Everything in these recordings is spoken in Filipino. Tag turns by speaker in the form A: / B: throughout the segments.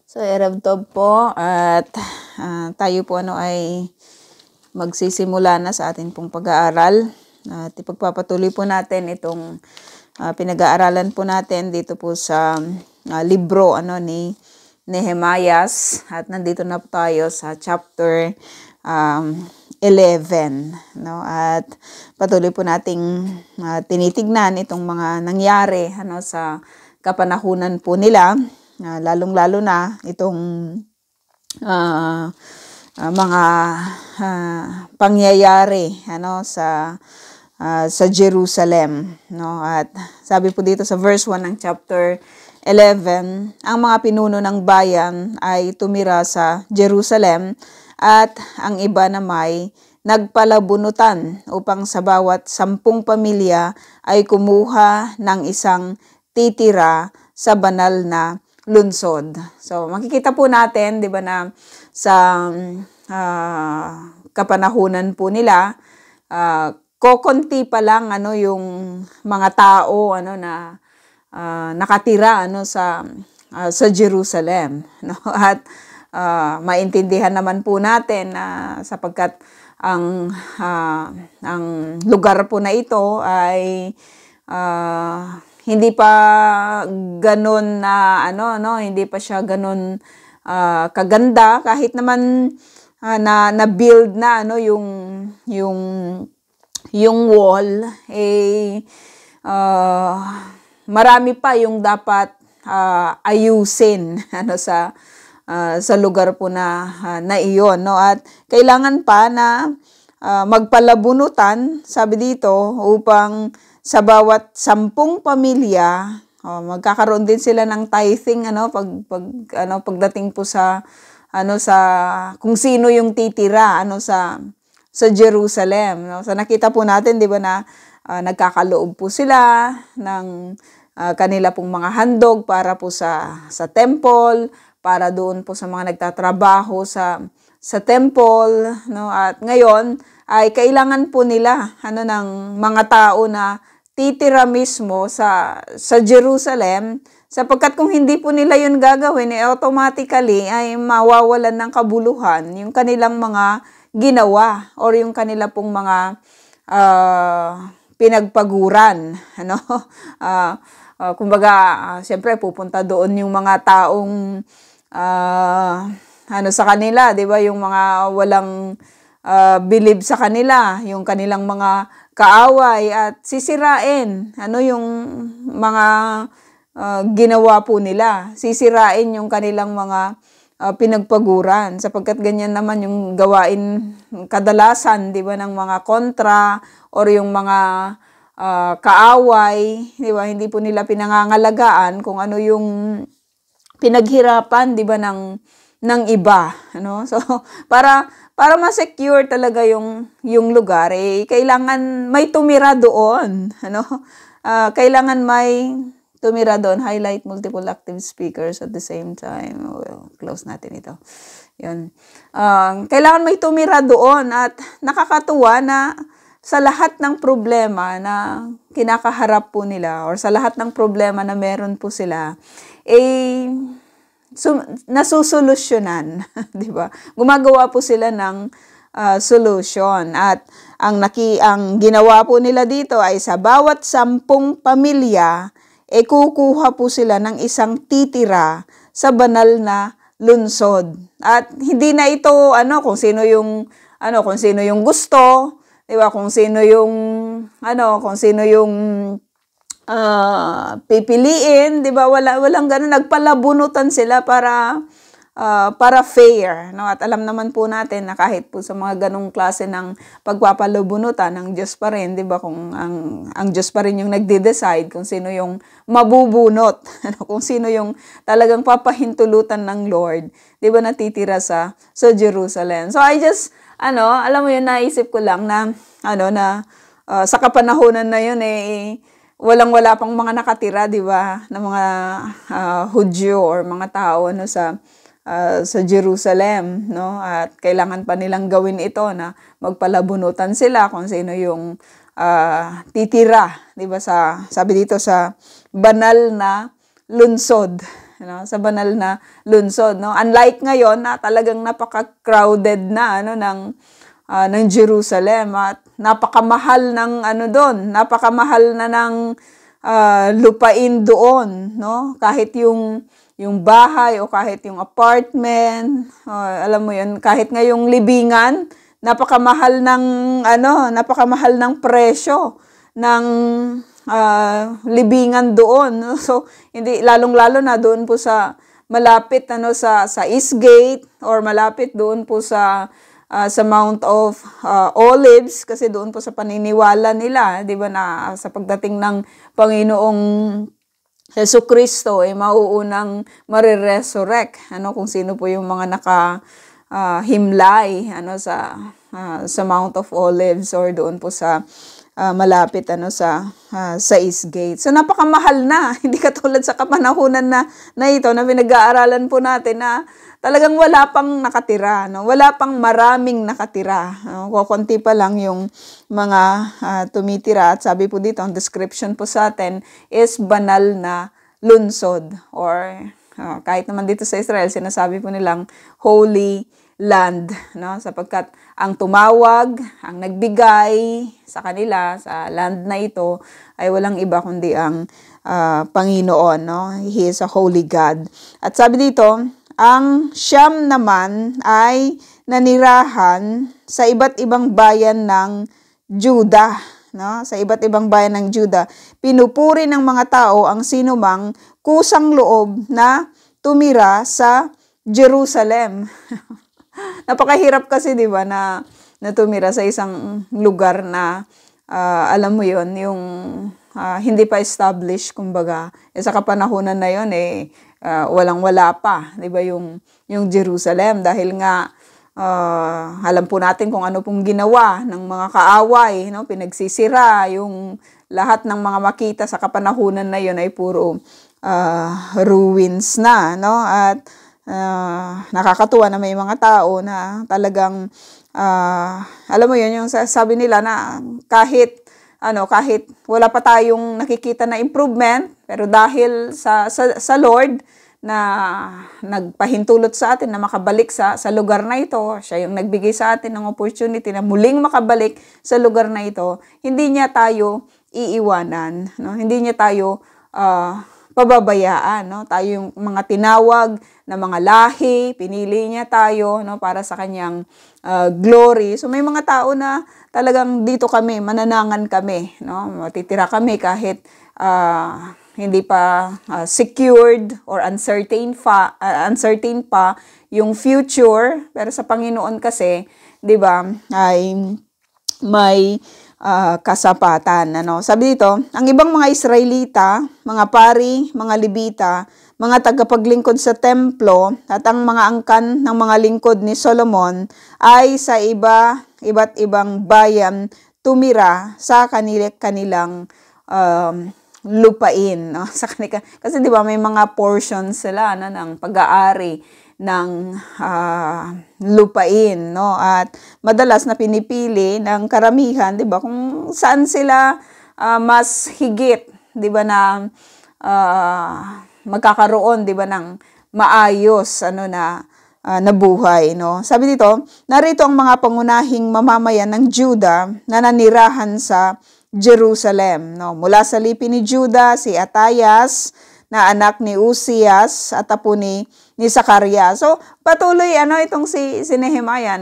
A: So, Erev Tov po at tayo po ay magsisimula na sa ating pong pag-aaral. At ipagpapatuloy po natin itong pinag-aaralan po natin dito po sa libro ni Nehemias. At nandito na po tayo sa chapter 11. No? At patuloy po nating tinitignan itong mga nangyari sa kapanahunan po nila. Lalong-lalo na itong mga pangyayari sa Jerusalem, no? At sabi po dito sa verse 1 ng chapter 11, ang mga pinuno ng bayan ay tumira sa Jerusalem at ang iba na may nagpalabunutan upang sa bawat 10 pamilya ay kumuha ng isang titira sa banal na lunsod. So, makikita po natin, di ba, na sa kapanahunan po nila, kokonti pa lang yung mga tao na nakatira sa Jerusalem, no? At maintindihan naman po natin na sapagkat ang lugar po na ito ay hindi pa ganun na hindi pa siya ganun kaganda, kahit naman na build na yung wall, marami pa yung dapat ayusin sa lugar po na iyon, no? At kailangan pa na magpalabunutan, sabi dito, upang sa bawat 10 pamilya, magkakaroon din sila ng tithing pagdating po sa kung sino yung titira sa Jerusalem, no? So nakita po natin, 'di ba, na nagkakaloob po sila ng kanila pong mga handog para po sa temple, para doon po sa mga nagtatrabaho sa temple, no? At ngayon ay kailangan po nila ng mga tao na titira mismo sa Jerusalem, sapagkat kung hindi po nila yun gagawin, automatically ay mawawalan ng kabuluhan yung kanilang mga ginawa or yung kanila pong mga pinagpaguran. Kumbaga, siyempre pupunta doon yung mga taong sa kanila, di ba, yung mga walang believe sa kanila, yung kanilang mga kaaway, at sisirain yung mga ginawa po nila. Sisirain yung kanilang mga pinagpaguran, sapagkat ganyan naman yung gawain kadalasan, di ba, ng mga kontra or yung mga kaaway, di ba, hindi po nila pinangangalagaan kung ano yung pinaghirapan, di ba, ng iba, So para ma-secure talaga yung lugar, kailangan may tumira doon, kailangan may tumira doon. Highlight multiple active speakers at the same time. Well, close natin ito. Yun. Kailangan may tumira doon, at nakakatuwa na sa lahat ng problema na kinakaharap po nila or sa lahat ng problema na meron po sila, nasusolusyonan, di ba? Gumagawa po sila ng solution, at ang ginawa po nila dito ay sa bawat 10 pamilya kukuha po sila ng isang titira sa banal na lunsod. At hindi na ito kung sino yung gusto, di ba? Kung sino yung pipiliin, di ba? Walang ganun, nagpalabunutan sila para fair, no? At alam naman po natin na kahit po sa mga ganung klase ng pagpapalabunutan, ang Diyos pa rin, di ba? Kung ang Diyos pa rin yung nagde-decide kung sino yung mabubunot, kung sino yung talagang papahintulutan ng Lord, di ba, natitira sa Jerusalem. So I just alam mo yun, naisip ko lang na sa kapanahunan na yun walang-wala pang mga nakatira, di ba, ng mga Hudyo or mga tao sa Jerusalem, no? At kailangan pa nilang gawin ito na magpalabunutan sila kung sino yung titira, di ba, sabi dito sa banal na lunsod, sa banal na lungsod, no? Unlike ngayon na talagang napaka-crowded na ng Jerusalem at napakamahal ng doon, napakamahal na ng lupain doon, no? Kahit yung bahay o kahit yung apartment, alam mo yun, kahit ngayong libingan, napakamahal ng presyo ng libingan doon. So hindi, lalong-lalo na doon po sa malapit sa Eastgate or malapit doon po sa Mount of Olives, kasi doon po sa paniniwala nila, 'di ba, na sa pagdating ng Panginoong Jesucristo ay mauunang mariresurrect, kung sino po yung mga himlay sa Mount of Olives or doon po sa malapit sa Eastgate. So napakamahal na, hindi katulad sa kapanahunan na ito na pinag-aaralan po natin na talagang wala pang nakatira, no? Wala pang maraming nakatira. Kukunti pa lang yung mga tumitira, at sabi po dito, ang description po sa atin is banal na lungsod, or kahit naman dito sa Israel, sinasabi po nilang Holy Land, no? Sapagkat ang tumawag, ang nagbigay sa kanila sa land na ito ay walang iba kundi ang Panginoon, no? He is a holy God. At sabi dito, ang Siyam naman ay nanirahan sa iba't ibang bayan ng Juda, no? Sa iba't ibang bayan ng Juda. Pinupuri ng mga tao ang sinumang kusang loob na tumira sa Jerusalem. Napakahirap kasi, 'di ba, na tumira sa isang lugar na alam mo 'yon, yung hindi pa established, kumbaga. Sa kapanahunan na 'yon walang-wala pa, 'di ba, yung Jerusalem, dahil nga alam po natin kung ano pong ginawa ng mga kaaway, no? Pinagsisira yung lahat ng mga makita sa kapanahunan na 'yon ay puro ruins na, no? At nakakatuwa na may mga tao na talagang alam mo yun, yung sabi nila na kahit wala pa tayong nakikita na improvement, pero dahil sa Lord na nagpahintulot sa atin na makabalik sa lugar na ito, siya yung nagbigay sa atin ng opportunity na muling makabalik sa lugar na ito, hindi niya tayo iiwanan, no? Hindi niya tayo pababayaan, no? Tayo yung mga tinawag na mga lahi, pinili niya tayo, no, para sa kanyang glory. So may mga tao na talagang dito kami, mananangan kami, no? Matitira kami kahit hindi pa secured or uncertain pa yung future, pero sa Panginoon kasi, 'di ba, ay may kasapatan, Sabi dito, ang ibang mga Israelita, mga pari, mga Levita, mga tagapaglingkod sa templo at ang mga angkan ng mga lingkod ni Solomon ay sa iba't ibang bayan tumira sa kanilang lupain, no? Kasi 'di ba may mga portions sila ng pag-aari ng lupain, no? At madalas na pinipili ng karamihan, 'di ba, kung saan sila mas higit, 'di ba, na magkakaroon, 'di ba, ng maayos na buhay, no? Sabi dito, narito ang mga pangunahing mamamayan ng Juda na nanirahan sa Jerusalem, no? Mula sa lipi ni Juda, si Atayas na anak ni Uzias at apo ni Zacarias. So patuloy itong si Nehemiah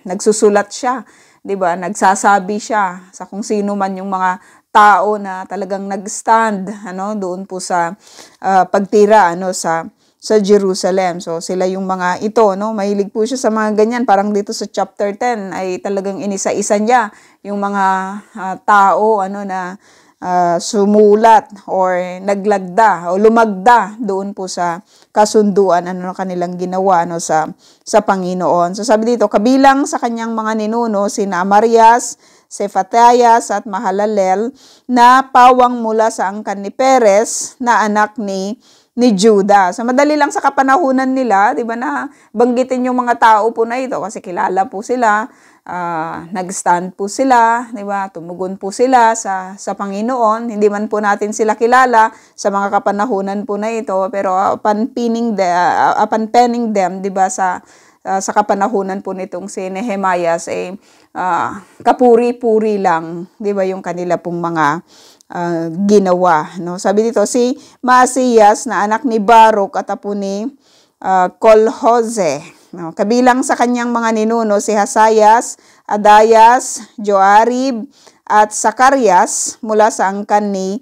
A: nagsusulat siya, 'di ba? Nagsasabi siya sa kung sino man yung mga tao na talagang nag-stand doon po sa pagtira sa Jerusalem. So sila yung mga ito, no? Mahilig po siya sa mga ganyan. Parang dito sa chapter 10 ay talagang inisa-isa niya yung mga tao na sumulat or naglagda o lumagda doon po sa kasunduan kanilang ginawa sa Panginoon. So sabi dito, kabilang sa kanyang mga ninuno sina Amarias, Sephathias at Mahalalel na pawang mula sa angkan ni Perez na anak ni Juda. So madali lang sa kapanahunan nila, 'di ba, na banggitin yung mga tao po na ito kasi kilala po sila. nag-stand po sila, di ba? Tumugon po sila sa Panginoon. Hindi man po natin sila kilala sa mga kapanahunan po na ito, pero upon penning them, di ba, sa kapanahunan po nitong si Nehemiah, kapuri-puri lang, di ba, yung kanila pong mga ginawa, no? Sabi dito, si Maasiyas na anak ni Baruch at apo ni Kolhoze, no? Kabilang sa kanyang mga ninuno si Hasayas, Adayas, Joarib at Sakarias mula sa angkan ni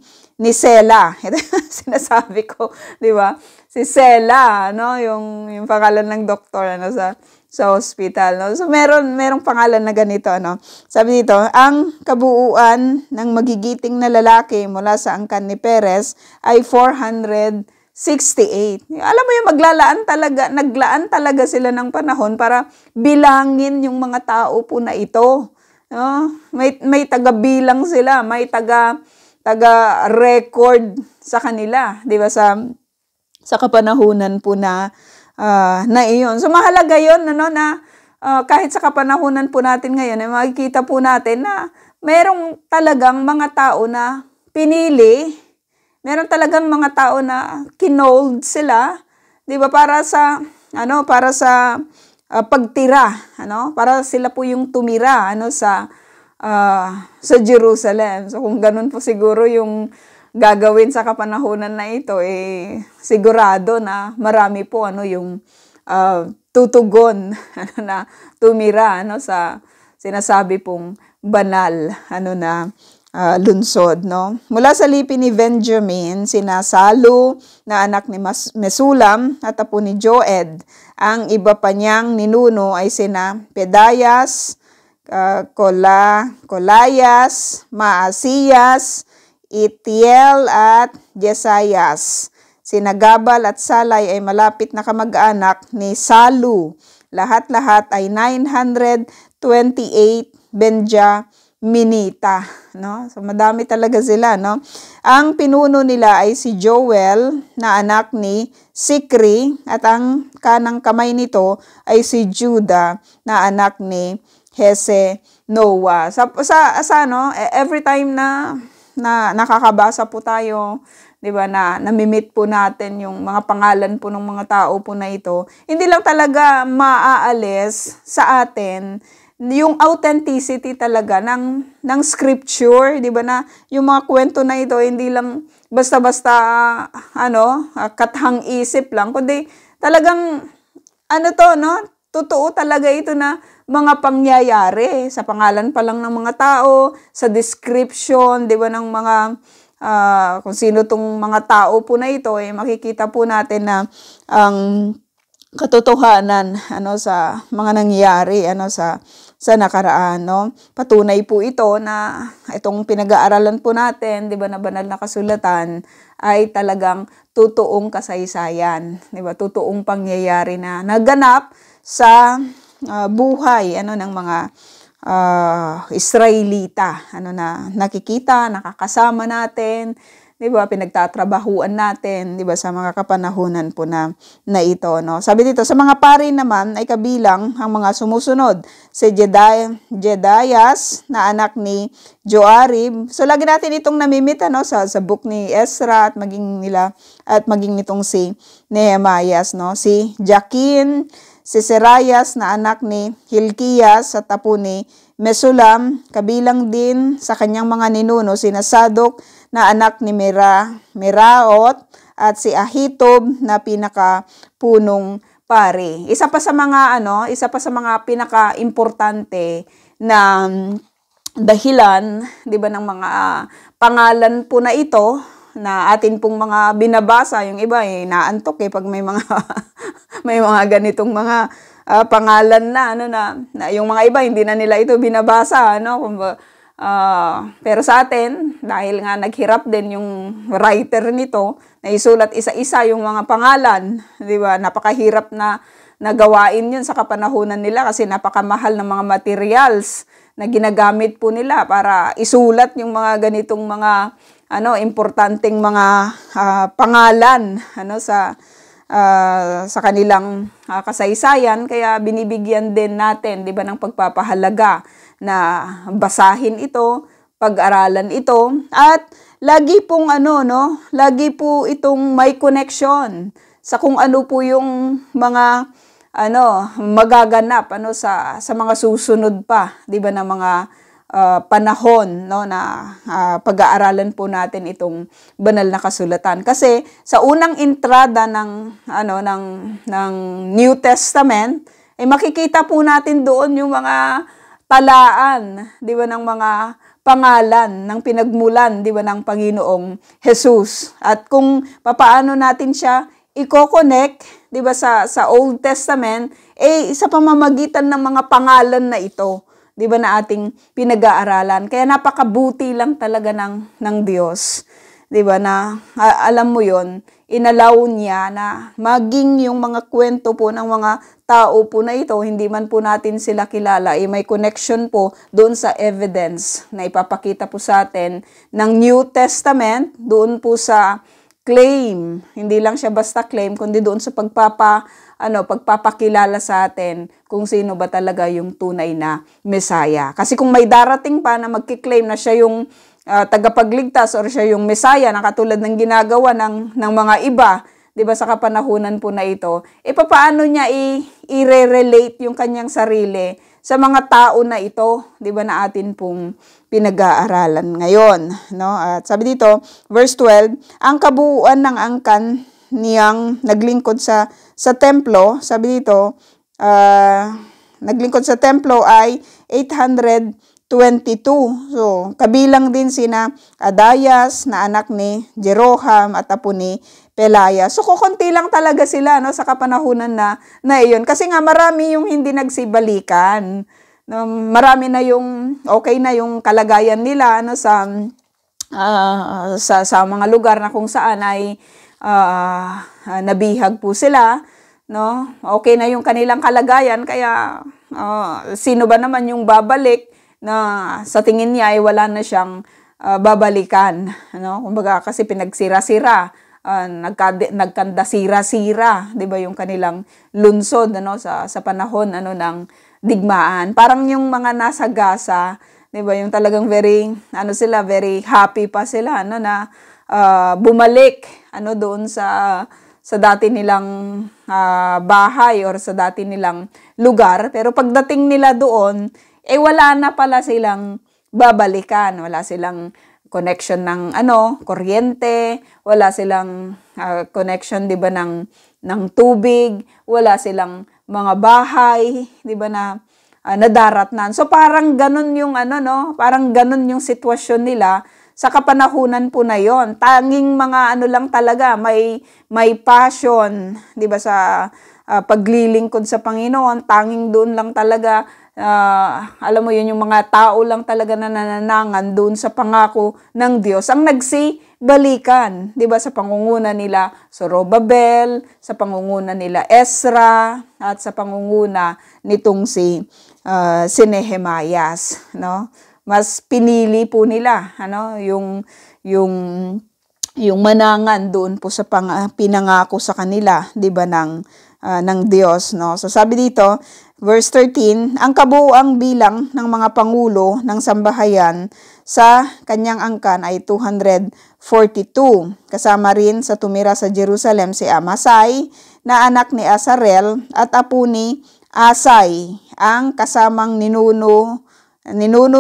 A: Sela. Ito sinasabi ko, di ba? Si Sela, no? Yung pangalan ng doktor, ano, sa hospital, no? So merong pangalan na ganito, no? Sabi dito, ang kabuuan ng magigiting na lalaki mula sa angkan ni Perez ay 468. Alam mo yung naglaan talaga sila ng panahon para bilangin yung mga tao po na ito, no? May taga-bilang sila, may taga-record sa kanila, di ba, sa kapanahunan po na iyon. So mahalaga yun, ano, na kahit sa kapanahunan po natin ngayon, ay makikita po natin na merong talagang mga tao na pinili, meron talagang mga tao na kinold sila, 'di ba, para sa pagtira, ano, para sila po yung tumira, ano, sa Jerusalem. So kung ganun po siguro yung gagawin sa kapanahunan na ito, sigurado na marami po, ano, yung tutugon, ano, na tumira, ano, sa sinasabi pong banal, ano, na lunsod, no? Mula sa lipi ni Benjamin, sina Salu na anak ni Mesulam at apo ni Joed. Ang iba pa niyang ninuno ay sina Pedayas, Kolayas, Maasiyas, Itiel at Jesayas. Sina Gabal at Salay ay malapit na kamag-anak ni Salu. Lahat-lahat ay 928 Benjaminita, no? So madami talaga sila, no? Ang pinuno nila ay si Joel na anak ni Sikri at ang kanang kamay nito ay si Judah na anak ni Noah. Every time na nakakabasa po tayo, 'di ba, na namimit po natin yung mga pangalan po ng mga tao po na ito, hindi lang talaga maaalis sa atin yung authenticity talaga ng scripture, 'di ba, na yung mga kwento na ito hindi lang basta-basta kathang isip lang, kundi talagang totoo talaga ito na mga pangyayari sa pangalan pa lang ng mga tao, sa description, 'di ba, ng mga kung sino tong mga tao po na ito, makikita po natin na ang katotohanan, sa mga nangyayari, sa nakaraan, no? Patunay po ito na itong pinag-aaralan po natin, 'di ba, na banal na kasulatan ay talagang totoong kasaysayan, 'di ba? Totoong pangyayari na naganap sa buhay ng mga Israelita, na nakikita, nakakasama natin, 'di ba, pinagtatrabahuan natin, 'di ba, sa mga kapanahunan po na ito, no? Sabi dito, sa mga pari naman ay kabilang ang mga sumusunod, si Jedayas na anak ni Joarib. So lagi natin itong namimit, sa book ni Ezra at maging nitong si Nehemiah, no? Si Jakin, si Serayas na anak ni Hilkias at apo ni Mesulam, kabilang din sa kanyang mga ninuno sina Sadok na anak ni Meraot at si Ahitob na pinakapunong pari. Isa pa sa mga pinaka-importante na dahilan, 'di ba, ng mga pangalan po na ito na atin pong mga binabasa, yung iba naantok pag may mga may mga ganitong mga pangalan na yung mga iba hindi na nila ito binabasa, pero sa atin, dahil nga naghirap din yung writer nito na isulat isa-isa yung mga pangalan, 'di ba? Napakahirap na gawain yun sa kapanahunan nila kasi napakamahal ng mga materials na ginagamit po nila para isulat yung mga ganitong mga importanteng mga pangalan sa sa kanilang kasaysayan, kaya binibigyan din natin, 'di ba, ng pagpapahalaga na basahin ito, pag-aralan ito, at lagi pong lagi po itong may connection sa kung ano po yung mga magaganap sa mga susunod pa, 'di ba, na mga panahon, no, na pag-aaralan po natin itong banal na kasulatan. Kasi sa unang entrada ng New Testament, makikita po natin doon yung mga talaan, 'di ba, ng mga pangalan ng pinagmulan, 'di ba, ng Panginoong Jesus. At kung papaano natin siya i-connect, 'di ba, sa Old Testament, sa pamamagitan ng mga pangalan na ito, 'di ba, na ating pinag-aaralan. Kaya napakabuti lang talaga ng Diyos, 'di ba, na alam mo 'yon, inalaw niya na maging yung mga kwento po ng mga tao po na ito, hindi man po natin sila kilala, may connection po doon sa evidence na ipapakita po sa atin ng New Testament, doon po sa claim. Hindi lang siya basta claim, kundi doon sa pagpapakilala sa atin kung sino ba talaga yung tunay na Messiah. Kasi kung may darating pa na magki-claim na siya yung tagapagligtas or siya yung Messiah na katulad ng ginagawa ng mga iba, 'di ba, sa kapanahunan po na ito, papaano niya i-relate yung kanyang sarili sa mga tao na ito, 'di ba, na atin pong pinag-aaralan ngayon, no? At sabi dito, verse 12, ang kabuuan ng angkan niyang naglingkod sa templo, sabi dito, naglingkod sa templo ay 822. So, kabilang din sina Adayas na anak ni Jeroham at apo ni Pelaya. So, kukunti lang talaga sila, no, sa kapanahunan na iyon. Kasi nga marami yung hindi nagsibalikan. No, marami na yung okay na yung kalagayan nila, no, sa mga lugar na kung saan ay nabihag po sila, no? Okay na yung kanilang kalagayan, kaya sino ba naman yung babalik na sa tingin niya ay wala na siyang babalikan, no? Kumbaga kasi pinagsira-sira, nagkandasira-sira, 'di ba, yung kanilang lunsod, sa panahon ng digmaan. Parang yung mga nasa Gaza, 'di ba, yung talagang very very happy pa sila, na bumalik doon sa dati nilang bahay or sa dati nilang lugar, pero pagdating nila doon, wala na pala silang babalikan, wala silang connection ng kuryente, wala silang connection, 'di ba, ng tubig, wala silang mga bahay, 'di ba, na nadaratnan. So parang ganun yung parang ganun yung sitwasyon nila sa kapanahunan po na yon. Tanging mga lang talaga, may passion, 'di ba, sa paglilingkod sa Panginoon. Tanging doon lang talaga, alam mo yun, yung mga tao lang talaga na nananangan doon sa pangako ng Diyos ang nagsibalikan, 'di ba, sa pangunguna nila Zorobabel, sa pangunguna nila Ezra, at sa pangunguna nitong si Nehemias, no? Mas pinili po nila yung manangan doon po sa pinangako sa kanila, 'di ba, ng Diyos, no? So sabi dito, verse 13, ang kabuuang bilang ng mga pangulo ng sambahayan sa kanyang angkan ay 242. Kasama rin sa tumira sa Jerusalem si Amasai na anak ni Azarel at apo ni Asay. Ang kasamang ninuno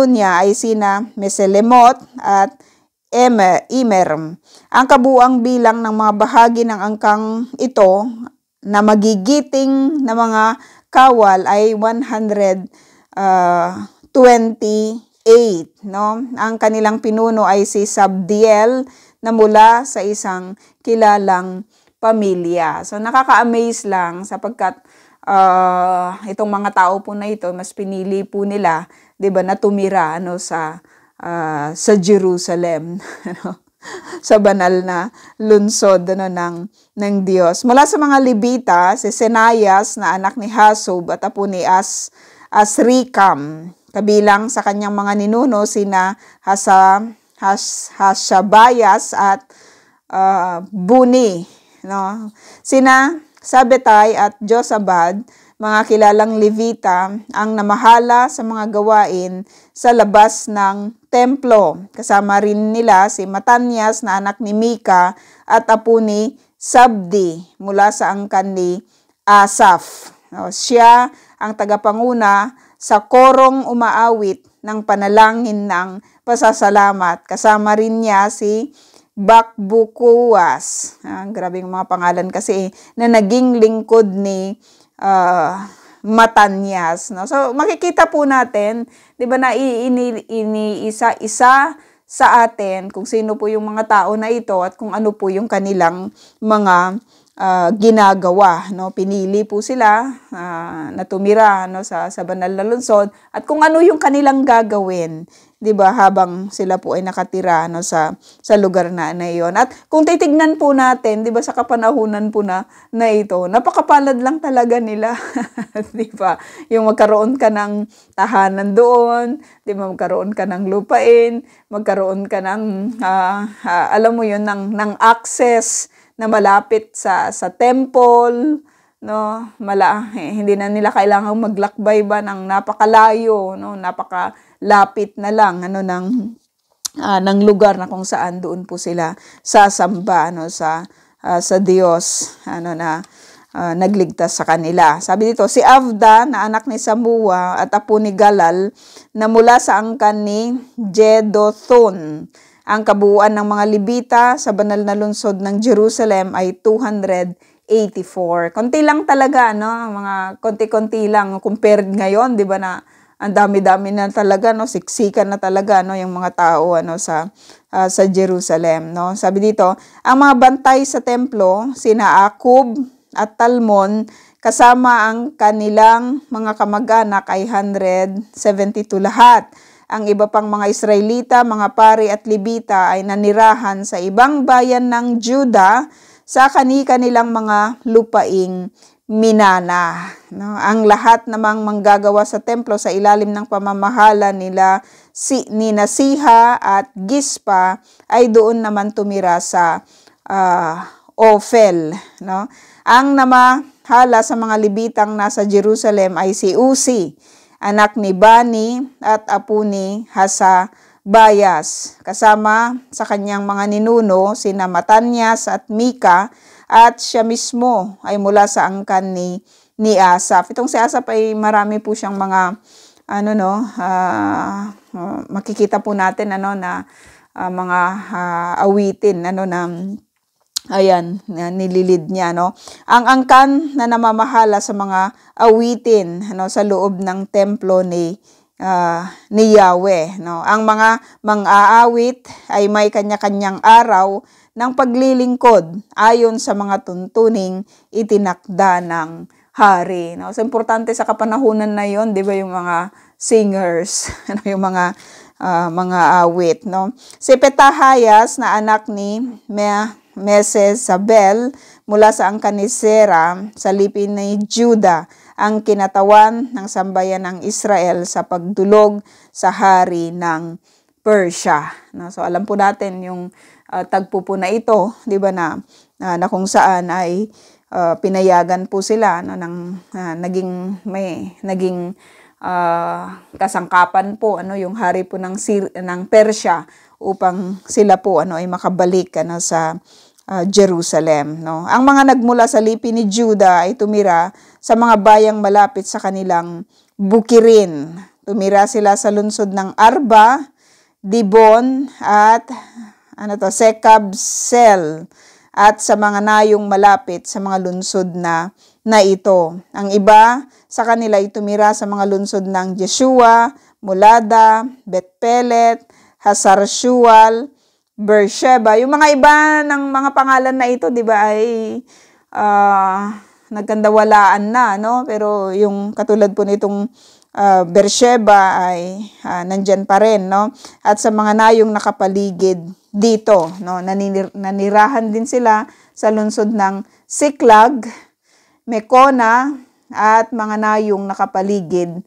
A: niya ay sina Meselemot at Imer. Ang kabuuang bilang ng mga bahagi ng angkang ito na magigiting na mga kawal ay 128, no? Ang kanilang pinuno ay si Sabdiel na mula sa isang kilalang pamilya. So nakaka-amaze lang sapagkat itong mga tao po na ito, mas pinili po nila, 'di ba, na tumira sa Jerusalem, sa banal na lunsod ng Diyos. Mula sa mga Levita, si Senayas na anak ni Hasub at apo ni Asrikam. Kabilang sa kanyang mga ninuno sina Hashabayas at Buni, no? Sina Sabetay at Josabad, mga kilalang Levita, ang namahala sa mga gawain sa labas ng templo. Kasama rin nila si Matanyas na anak ni Mika at apo ni Sabdi mula sa angkan ni Asaph. No, siya ang tagapanguna sa korong umaawit ng panalangin ng pasasalamat. Kasama rin niya si Bakbukuwas. Grabe yung mga pangalan kasi na naging lingkod ni Matanyas. No? So makikita po natin, 'di ba, na iniisa-isa sa atin kung sino po yung mga tao na ito at kung ano po yung kanilang mga ginagawa, no? Pinili po sila na tumira, no, sa banal na lungsod at kung ano yung kanilang gagawin, 'di ba, habang sila po ay nakatira, no, sa lugar na iyon. At kung titignan po natin, 'di ba, sa kapanahunan po na ito, napakapalad lang talaga nila. 'Di ba? Yung magkaroon ka ng tahanan doon, 'di ba, magkaroon ka ng lupain, magkaroon ka ng alam mo 'yun, ng access na malapit sa temple, no, hindi na nila kailangang maglakbay ba ng napakalayo, no, napakalapit na lang ng lugar na kung saan doon po sila sasamba, no, sa Diyos, na nagligtas sa kanila. Sabi dito, si Avda na anak ni Samua at apo ni Galal na mula sa angkan ni Jeduthun. Ang kabuuan ng mga Levita sa banal na lungsod ng Jerusalem ay 284. Konti lang talaga, no? Mga konti-konti lang compared ngayon, 'di ba, na ang dami-dami na talaga, no? Siksikan na talaga, no, yung mga tao sa Jerusalem, no? Sabi dito, ang mga bantay sa templo, sina Akub at Talmon, kasama ang kanilang mga kamag-anak ay 172 lahat. Ang iba pang mga Israelita, mga pari at Levita ay nanirahan sa ibang bayan ng Juda sa kani-kanilang mga lupaing minana. No? Ang lahat namang manggagawa sa templo sa ilalim ng pamamahala nila ni Nasiha at Gispa ay doon naman tumira sa Ophel. No? Ang namahala sa mga Levitang nasa Jerusalem ay si Uzi, anak ni Bani at apo ni Hasabayas. Kasama sa kanyang mga ninuno, sina Matanyas at Mika, at siya mismo ay mula sa angkan ni Asaph. Itong si Asaph ay marami po siyang mga makikita po natin na mga awitin na ayan, nililid niya, no. Ang angkan na namamahala sa mga awitin, sa loob ng templo ni Yahweh, no. Ang mga mang-aawit ay may kanya-kanyang araw ng paglilingkod ayon sa mga tuntuning itinakda ng hari, no. So importante sa kapanahunan na 'yon, 'di ba, yung mga singers, yung mga awit, no. Si Petahayas na anak ni Mesezabel mula sa angkan ni Sera sa lipi ni Juda, ang kinatawan ng sambayan ng Israel sa pagdulog sa hari ng Persia. No? So alam po natin yung tagpo po na ito, 'di ba, na kung saan ay pinayagan po sila, no, ng naging kasangkapan po yung hari po ng Persia upang sila po ay makabalik sa Jerusalem, no. Ang mga nagmula sa lipi ni Juda ay tumira sa mga bayang malapit sa kanilang bukirin. Tumira sila sa lungsod ng Arba, Dibon at Sekabsel, at sa mga nayong malapit sa mga lungsod na ito. Ang iba sa kanila ay tumira sa mga lungsod ng Jeshua, Molada, Bet-Pelet, Hasar-Shual, Beersheba. Yung mga iba ng mga pangalan na ito, 'di ba, ay nagkandawalaan na, no? Pero yung katulad po nitong Beersheba ay nandyan pa rin, no? At sa mga nayong nakapaligid dito, no, nanirahan din sila sa lungsod ng Siklag, Mekona at mga nayong nakapaligid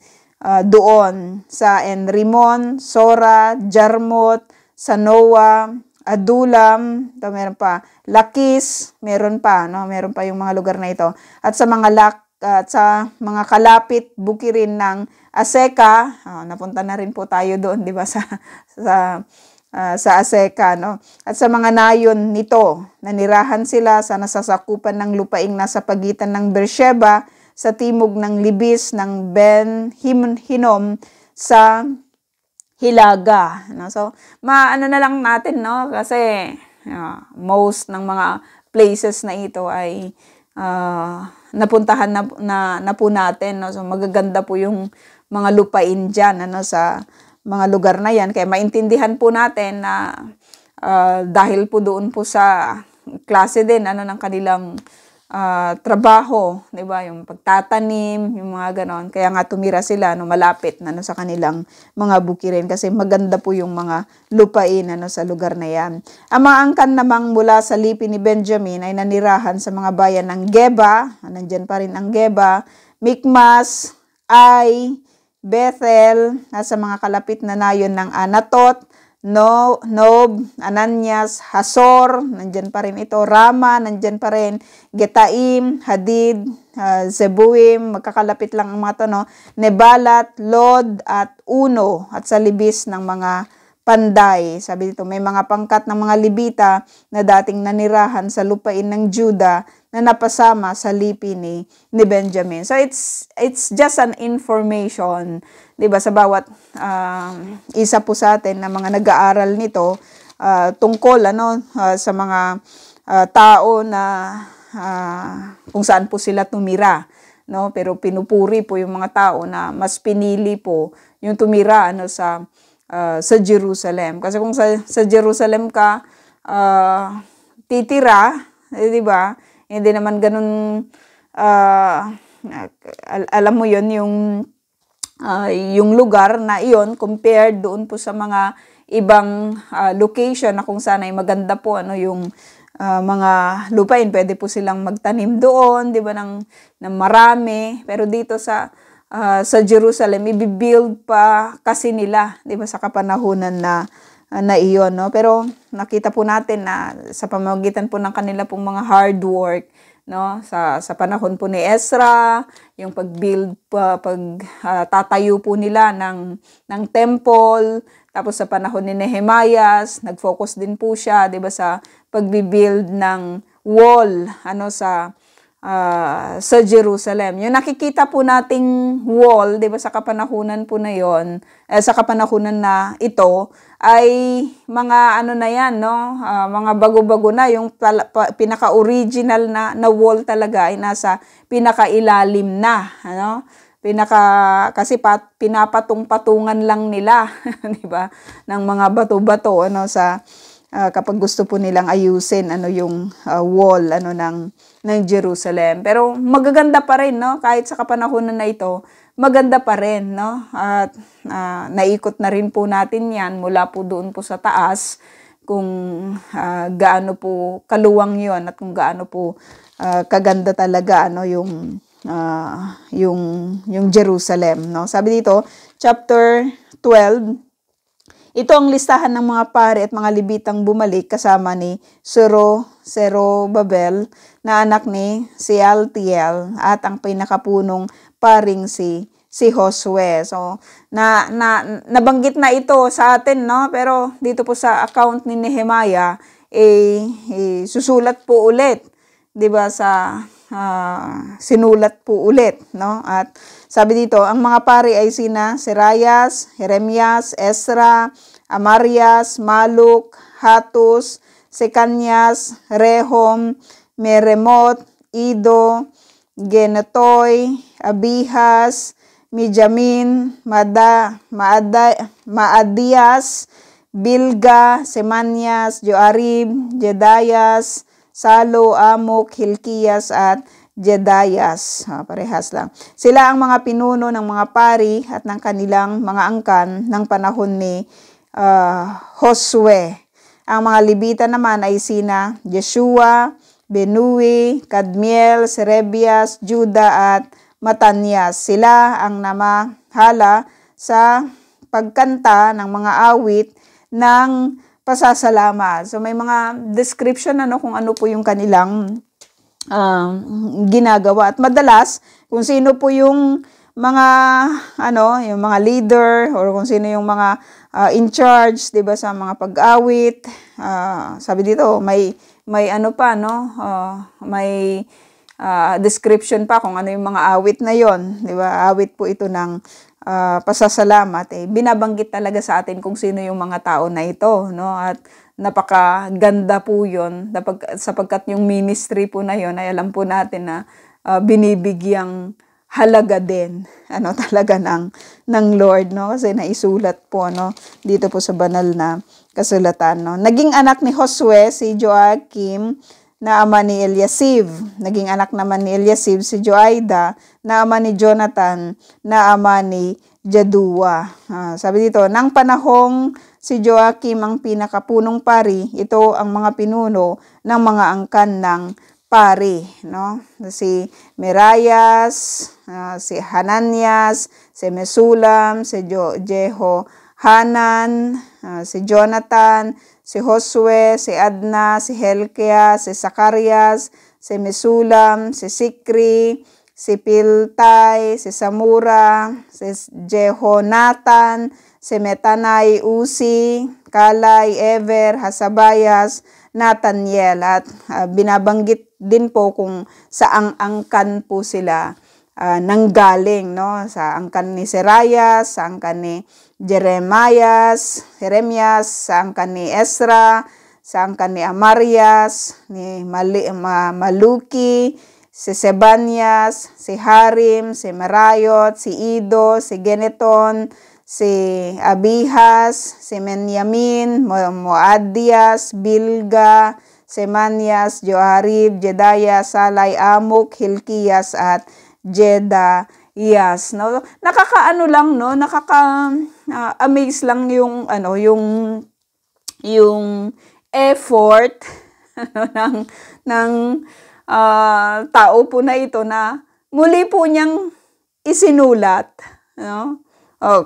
A: doon sa Enrimon, Sora, Jarmut, Sanoa, Adulam, ito meron pa, Lakis, meron pa, no? Meron pa yung mga lugar na ito. At sa mga sa mga kalapit bukirin ng Aseka, napunta na rin po tayo doon, di ba, sa Aseka, no? At sa mga nayon nito, nanirahan sila sa nasasakupan ng lupaing nasa pagitan ng Beersheba, sa timog ng libis ng Ben Hinnom sa Hilaga, no? So, maano na lang natin, no? Kasi most ng mga places na ito ay napuntahan na po natin, no? So, magaganda po yung mga lupain dyan, ano, sa mga lugar na yan. Kaya maintindihan po natin na dahil po doon po sa klase din, ano, ng kanilang trabaho, 'di ba? Yung pagtatanim, yung mga ganon. Kaya nga tumira sila no malapit na sa kanilang mga bukirin kasi maganda po yung mga lupain sa lugar na 'yan. Ang mga angkan namang mula sa lipi ni Benjamin ay nanirahan sa mga bayan ng Geba, nandiyan pa rin ang Geba, Mikmas, Ai, Bethel, nasa mga kalapit na nayon ng Anatot, Nob, Ananias, Hasor, nandyan pa rin ito, Rama, nandyan pa rin, Getaim, Hadid, Zebuim, magkakalapit lang ang mga to, no? Nebalat, Lod, at Uno, at sa libis ng mga panday. Sabi dito, may mga pangkat ng mga Libita na dating nanirahan sa lupain ng Juda na napasama sa lipi ni Benjamin. So it's just an information, 'di ba, sa bawat isa po sa atin na mga nag-aaral nito tungkol sa mga tao na kung saan po sila tumira, no? Pero pinupuri po yung mga tao na mas pinili po yung tumira sa Jerusalem. Kasi kung sa Jerusalem ka titira, 'di ba? Hindi naman ganun alam mo yon yung lugar na iyon compared doon po sa mga ibang location na kung saan ay maganda po yung mga lupain, pwede po silang magtanim doon, 'di ba, ng marami. Pero dito sa Jerusalem i-build pa kasi nila, 'di ba, sa kapanahunan na iyon, no? Pero nakita po natin na sa pamamagitan po ng kanila pong mga hard work, no, sa panahon po ni Ezra, yung pag-build tatayo po nila ng temple, tapos sa panahon ni Nehemias, nag-focus din po siya, 'di ba, sa pag-build ng wall sa Jerusalem. Yung nakikita po nating wall, 'di ba, sa kapanahunan po na 'yon, sa kapanahunan na ito ay mga na 'yan, no? Mga bago-bago na, yung pinaka-original na wall talaga ay nasa pinakailalim na, ano? Kasi pinapatong-patungan lang nila, 'di ba? Ng mga bato-bato sa kapag gusto po nilang ayusin yung wall ng Jerusalem. Pero magaganda pa rin, no? Kahit sa kapanahunan na ito, maganda pa rin, no? At naikot na rin po natin 'yan mula po doon po sa taas kung gaano po kaluwang 'yon at kung gaano po kaganda talaga yung Jerusalem, no? Sabi dito, chapter 12, ito ang listahan ng mga pari at mga Libitang bumalik kasama ni Zerobabel na anak ni Sealtiel at ang pinakapunong paring si Josue. So, nabanggit na ito sa atin, no? Pero dito po sa account ni Nehemiah, susulat po ulit, 'di ba, sinulat po ulit, no? At sabi dito, ang mga pari ay sina Serayas, Jeremias, Ezra, Amarias, Maluk, Hatus, Sekanyas, Rehum, Meremot, Ido, Genetoy, Abihas, Mijamin, Maadias, Bilga, Semanyas, Joarib, Jedayas, Salo, Amok, Hilkias at Jedayas. Parehas lang. Sila ang mga pinuno ng mga pari at ng kanilang mga angkan ng panahon ni Josue. Ang mga Libita naman ay sina Jeshua, Benui, Kadmiel, Serebias, Juda at Matanias. Sila ang namahala sa pagkanta ng mga awit ng pasasalamat. So may mga description kung ano po yung kanilang ginagawa. At madalas, kung sino po yung mga yung mga leader or kung sino yung mga in charge, 'di ba, sa mga pag-awit. Sabi dito, may may description pa kung ano yung mga awit na yon, 'di ba? Awit po ito ng pasasalamat. Binabanggit talaga sa atin kung sino yung mga tao na ito, no? At napakaganda po yun, sapagkat yung ministry po na yun ay alam po natin na binibigyang halaga din talaga ng Lord, no? Kasi naisulat po dito po sa banal na kasulatan, no? Naging anak ni Josue si Joachim na ama ni Eliasib. Naging anak naman ni Eliasib si Joaida na ama ni Jonathan na ama ni Jadua. Sabi dito, nang panahong si Joachim ang pinakapunong pari, ito ang mga pinuno ng mga angkan ng pari, no? Si Merayas, si Hananias, si Mesulam, si Jehohanan, si Jonathan, si Josue, si Adna, si Helkia, si Zacarias, si Mesulam, si Sikri, si Piltai, si Samura, si Jehonatan, si Metanai, Uzi, Kalay, Ever, Hasabayas, Nathaniel. At binabanggit din po kung saang angkan po sila nanggaling, no? Sa angkan ni Serayas, sa angkan ni Jeremias, sa angkan ni Ezra, sa angkan ni Amarias, ni Maluki, si Sebanias, si Harim, si Merayot, si Ido, si Geneton, si Abihas, si Menyamin, Moadias, Bilga, Semanias, Joharib, Jedaya, Salay, Amok, Hilkias, at Jedayas, no? Nakakaano lang, no? Amaze lang yung yung effort ng tao po na ito na muli po niyang isinulat, no?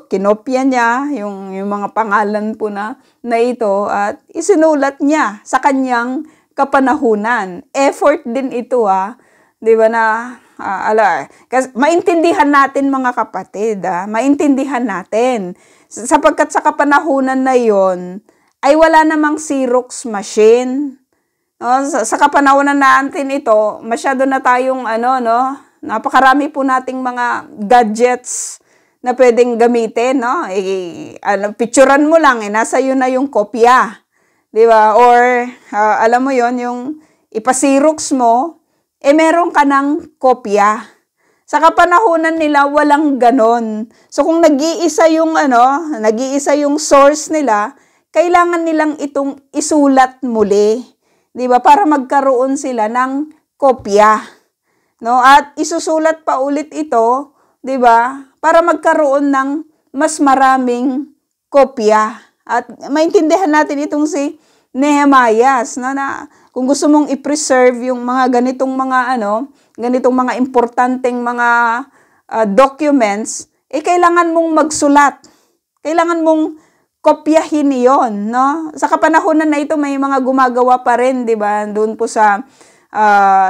A: Kinopya niya yung mga pangalan po na ito at isinulat niya sa kanyang kapanahunan. Effort din ito, 'di ba, na kasi maintindihan natin, mga kapatid, maintindihan natin sapagkat sa kapanahunan na yon ay wala namang Xerox machine. No, sa kapanahunan natin ito, masyado na tayong napakarami po nating mga gadgets na pwedeng gamitin, no? Picturean mo lang, nasa iyo na yung kopya. 'Di ba? Or alam mo yon, yung ipasirox mo, meron ka ng kopya. Sa kapanahunan nila, walang ganon. So kung nag-iisa yung source nila, kailangan nilang itong isulat muli. 'Di ba? Para magkaroon sila ng kopya. No? At isusulat pa ulit ito, 'di ba? Para magkaroon ng mas maraming kopya. At maintindihan natin itong si Nehemias, no, na kung gusto mong i-preserve yung mga ganitong mga importanteng mga documents, kailangan mong magsulat. Kailangan mong kopyahin 'yon, no? Sa kapanahunan na ito may mga gumagawa pa rin, 'di ba? Doon po sa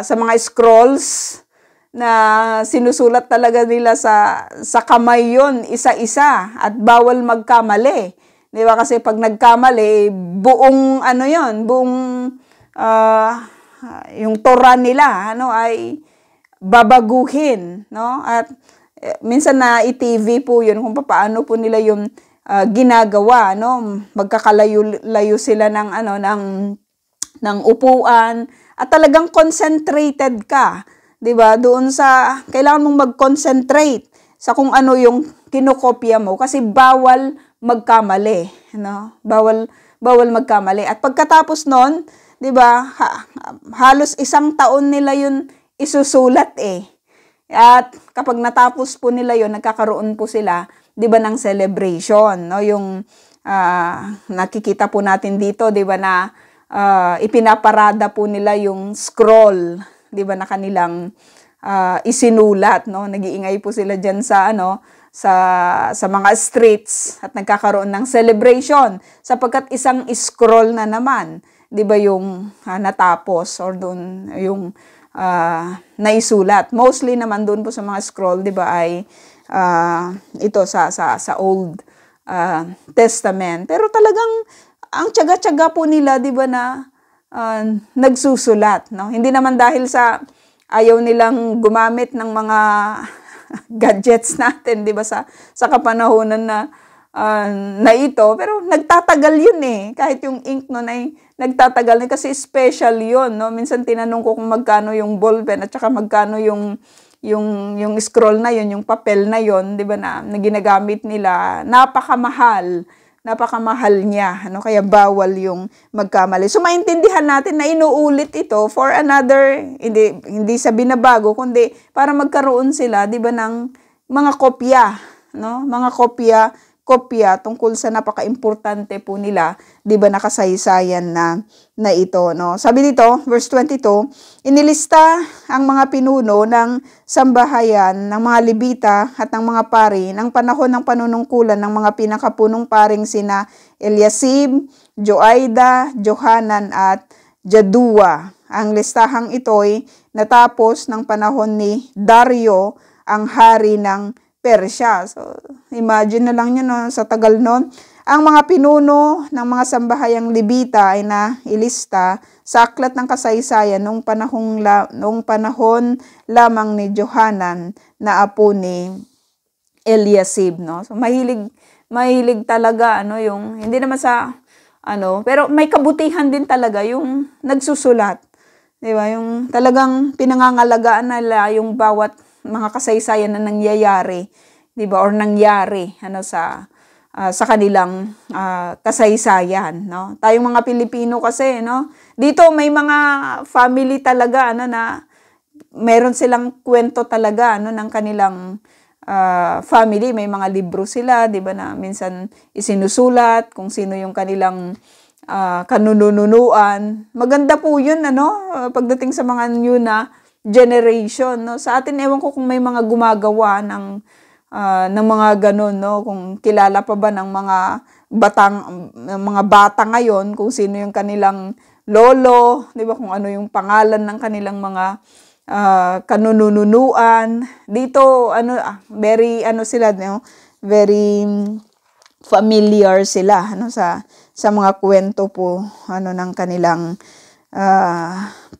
A: mga scrolls na sinusulat talaga nila sa kamay yon, isa-isa, at bawal magkamali. 'Di ba? Kasi pag nagkamali, buong yung Torah nila ay babaguhin, no? At minsan na i-TV po yun kung paano po nila yung ginagawa, no? Magkakalayo-layo sila ng upuan at talagang concentrated ka. 'Di ba? Doon sa kailangan mong mag-concentrate sa kung ano yung kinokopya mo kasi bawal magkamali, no? Bawal magkamali. At pagkatapos noon, 'di ba? Halos 1 taon nila 'yun isusulat At kapag natapos po nila 'yon, nagkakaroon po sila, 'di ba, ng celebration, no? Yung nakikita po natin dito, 'di ba, na ipinaparada po nila yung scroll, 'di ba, na kanilang isinulat, no? Nag-iingay po sila diyan sa sa mga streets at nagkakaroon ng celebration sapagkat isang scroll na naman, 'di ba, yung natapos or doon yung naisulat. Mostly naman doon po sa mga scroll, 'di ba, ay ito sa Old Testament. Pero talagang ang tiyaga-tiyaga po nila, 'di ba, na nagsusulat, no? Hindi naman dahil sa ayaw nilang gumamit ng mga gadgets natin, 'di ba, sa kapanahunan na ito, pero nagtatagal yun kahit yung ink noon ay nagtatagal kasi special yun, no? Minsan tinanong ko kung magkano yung ballpen at saka magkano yung scroll na yun, yung papel na yun, 'di ba, na ginagamit nila. Napakamahal niya, kaya bawal yung magkamali. So maintindihan natin na inuulit ito for another, hindi sa binabago, kundi para magkaroon sila, 'di ba, ng mga kopya, no? Mga kopya tungkol sa napaka-importante po nila, 'di ba, nakasaysayan na ito, no? Sabi dito, verse 22, inilista ang mga pinuno ng sambahayan, ng mga Levita at ng mga pari ng panahon ng panunungkulan ng mga pinakapunong paring sina Eliasib, Joaida, Johanan at Jadua. Ang listahang ito'y natapos ng panahon ni Dario, ang hari ng Persya. So, imagine na lang yun, no? Sa tagal nun. Ang mga pinuno ng mga sambahayang Levita ay nailista sa aklat ng kasaysayan nung panahon lamang ni Johanan na apo ni Eliasib, no? So, mahilig talaga, yung, hindi naman sa, pero may kabutihan din talaga yung nagsusulat. Di ba? Yung talagang pinangangalagaan nila yung bawat mga kasaysayan na nangyayari, 'di ba, or nangyari sa kanilang kasaysayan, no? Tayong mga Pilipino kasi, no, dito may mga family talaga na meron silang kwento talaga ng kanilang family. May mga libro sila, 'di ba, na minsan isinusulat kung sino yung kanilang kanununuan. Maganda po 'yun, pagdating sa mga new na generation, no? Sa atin, ewan ko kung may mga gumagawa ng mga ganun, no? Kung kilala pa ba ng mga bata ngayon kung sino yung kanilang lolo, 'di ba, kung ano yung pangalan ng kanilang mga kanununuan. Dito very sila, no? Very familiar sila sa mga kwento po ng kanilang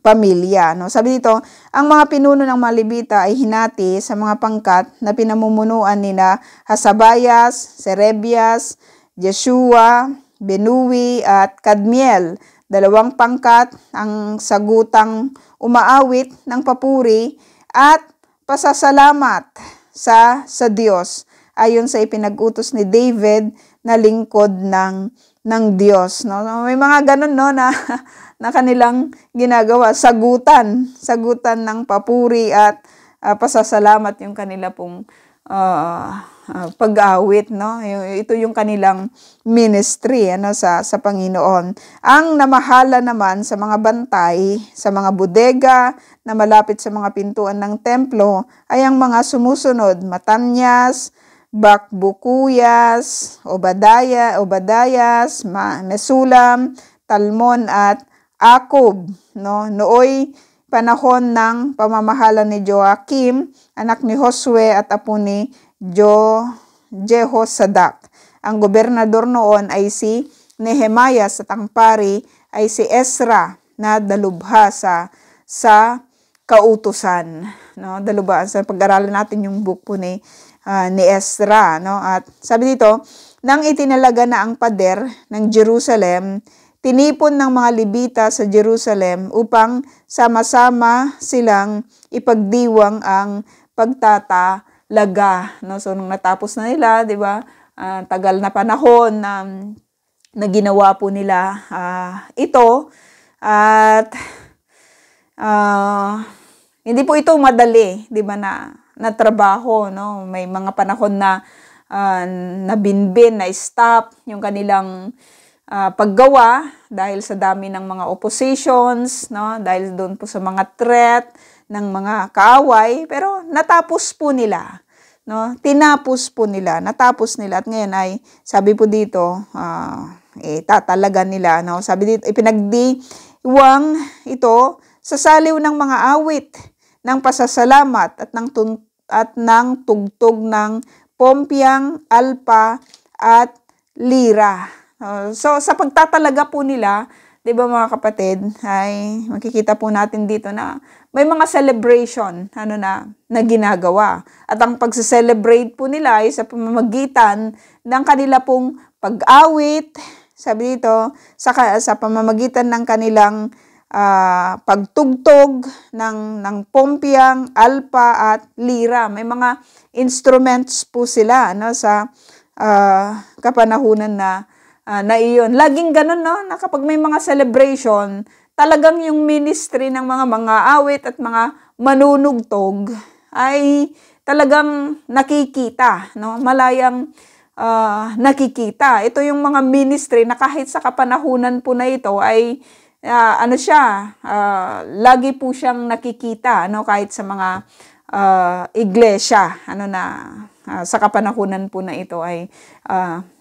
A: pamilya, no? Sabi dito, ang mga pinuno ng mga Levita ay hinati sa mga pangkat na pinamumunuan nina Hasabayas, Serebias, Jeshua, Benui at Kadmiel. 2 pangkat ang sagutang umaawit ng papuri at pasasalamat sa Diyos ayon sa ipinag-utos ni David na lingkod ng Diyos, no? May mga ganun, no, na kanilang ginagawa, sagutan ng papuri at pasasalamat yung kanila pong pag-awit, no? Ito yung kanilang ministry sa Panginoon. Ang namahala naman sa mga bantay, sa mga bodega na malapit sa mga pintuan ng templo ay ang mga sumusunod: Matanyas, Bakbukuyas, Obadayas, Mesulam, Talmon at Akub, no? Nooy panahon ng pamamahala ni Joachim, anak ni Josue at apo ni Jehozadak. Ang gobernador noon ay si Nehemias at ang pari ay si Ezra na dalubhasa sa kautusan, no? Dalubhasa, pag-aralan natin yung book po ni Ezra, no? At sabi dito, nang itinalaga na ang pader ng Jerusalem, tinipon ng mga Levita sa Jerusalem upang sama-sama silang ipagdiwang ang pagtatalaga, no? So nung natapos na nila, 'di ba? Tagal na panahon na ginawa po nila ito, at hindi po ito madali, 'di ba, na trabaho, no? May mga panahon na nabinbin, na stop yung kanilang paggawa dahil sa dami ng mga oppositions, no? Dahil doon po sa mga threat, ng mga kaaway, pero natapos po nila. No? Tinapos po nila, natapos nila, at ngayon ay, sabi po dito, tatalagan nila. No? Sabi dito, ipinagdiwang ito sa saliw ng mga awit, ng pasasalamat at ng tugtog ng pompyang, alpa, at lira. So, sa pagtatalaga po nila, di ba mga kapatid, ay makikita po natin dito na may mga celebration na ginagawa. At ang pagse-celebrate po nila ay sa pamamagitan ng kanila pong pag-awit, sabi dito, sa pamamagitan ng kanilang pagtugtog ng pompyang, alpa, at lira. May mga instruments po sila sa kapanahunan na iyon. Laging ganun, no? Na kapag may mga celebration, talagang yung ministry ng mga awit at mga manunugtog ay talagang nakikita, no? Malayang nakikita. Ito yung mga ministry na kahit sa kapanahunan po na ito ay lagi po siyang nakikita, no? Kahit sa mga iglesia, sa kapanahunan po na ito ay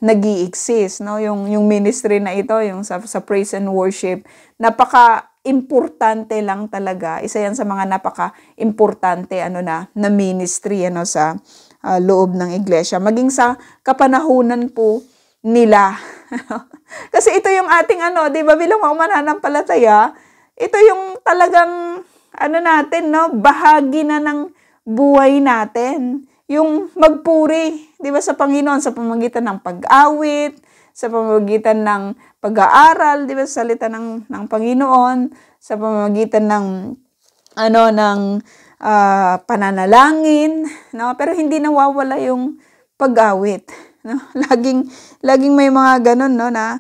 A: nag-i-exist, no? Yung ministry na ito, yung sa praise and worship, napaka-importante lang talaga. Isa yan sa mga napaka-importante na ministry sa loob ng iglesia. Maging sa kapanahunan po nila. Kasi ito yung ating di ba, bilang mga mananampalataya, ito yung talagang natin, no? Bahagi na ng buhay natin. Yung magpuri, di ba, sa Panginoon, sa pamamagitan ng pag-awit, sa pamamagitan ng pag-aaral, di ba, sa salita ng Panginoon, sa pamamagitan ng pananalangin, no? Pero hindi nawawala yung pag-awit, no? Laging may mga ganun, no, na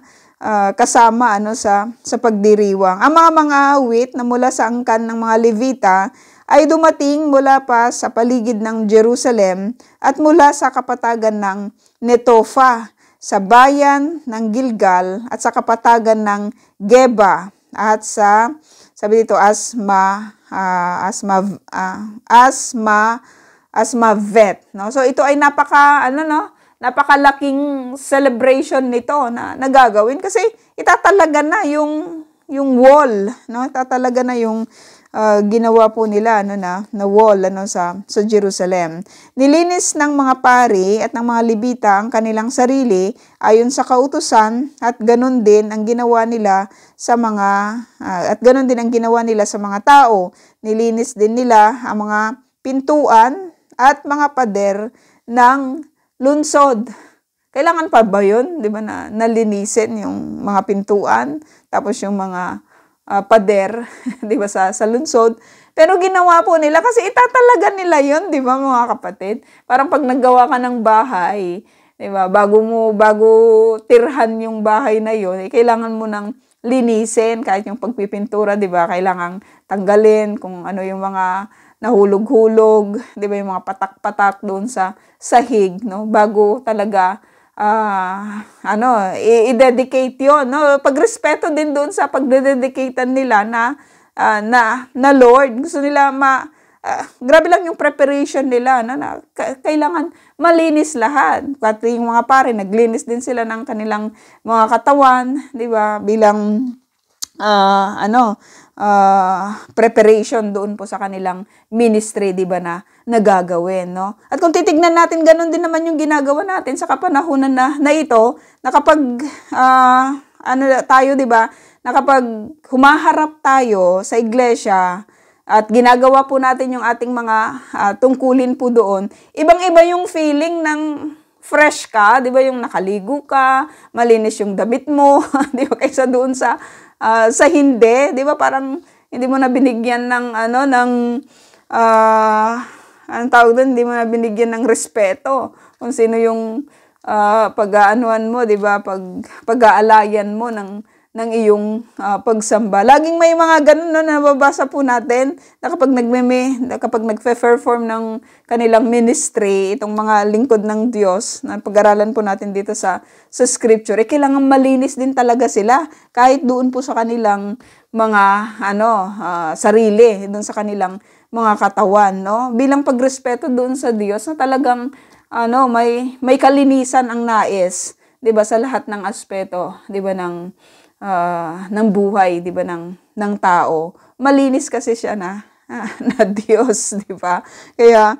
A: kasama sa pagdiriwang. Ang mga awit na mula sa angkan ng mga Levita ay dumating mula pa sa paligid ng Jerusalem at mula sa kapatagan ng Netofa, sa bayan ng Gilgal at sa kapatagan ng Geba at sabi dito Asmavet, no? So ito ay napakalaking celebration nito na nagagawin kasi itatalaga na yung wall, no? Itatalaga na yung ginawa po nila na wall sa Jerusalem. Nilinis ng mga pari at ng mga Levita ang kanilang sarili ayon sa kautusan, at ganun din ang ginawa nila sa mga tao. Nilinis din nila ang mga pintuan at mga pader ng lunsod. Kailangan pa ba yun? Di ba nalinisin yung mga pintuan, tapos yung mga pader, di ba, sa lunsod. Pero ginawa po nila kasi itatalaga nila yun, di ba, mga kapatid? Parang pag naggawa ka ng bahay, di ba, bago tirhan yung bahay na yun, kailangan mo nang linisin, kahit yung pagpipintura, di ba, kailangan tanggalin kung ano yung mga nahulog-hulog, di ba, yung mga patak-patak doon sa sahig, no, bago talaga i-dedicate yun, no? Pagrespeto din doon sa pagdededicatean nila na Lord. Gusto nila grabe lang yung preparation nila na kailangan malinis lahat. Pati yung mga pare, naglinis din sila ng kanilang mga katawan, di ba? Bilang preparation doon po sa kanilang ministry, di ba, na nagagawin, no? At kung titignan natin, ganun din naman yung ginagawa natin sa kapanahunan na ito, na kapag tayo, di ba, na kapag humaharap tayo sa iglesia at ginagawa po natin yung ating mga tungkulin po doon, ibang-iba yung feeling ng fresh ka, di ba, yung nakaligo ka, malinis yung damit mo, di ba, kaysa doon sa hindi, di ba, parang hindi mo na binigyan ng anong tawag doon, hindi mo na binigyan ng respeto kung sino yung pag-aanuan mo, di ba, pag-aalayan mo ng iyong pagsamba. Laging may mga ganun na nababasa po natin na kapag nagpe-perform ng kanilang ministry, itong mga lingkod ng Diyos, na pag-aralan po natin dito sa scripture, kailangan malinis din talaga sila kahit doon po sa kanilang mga sarili, doon sa kanilang mga katawan, no? Bilang pagrespeto doon sa Diyos na talagang may kalinisan ang nais, 'di ba, sa lahat ng aspeto, 'di ba, ng buhay, 'di ba, ng tao. Malinis kasi siya na Diyos, 'di ba? Kaya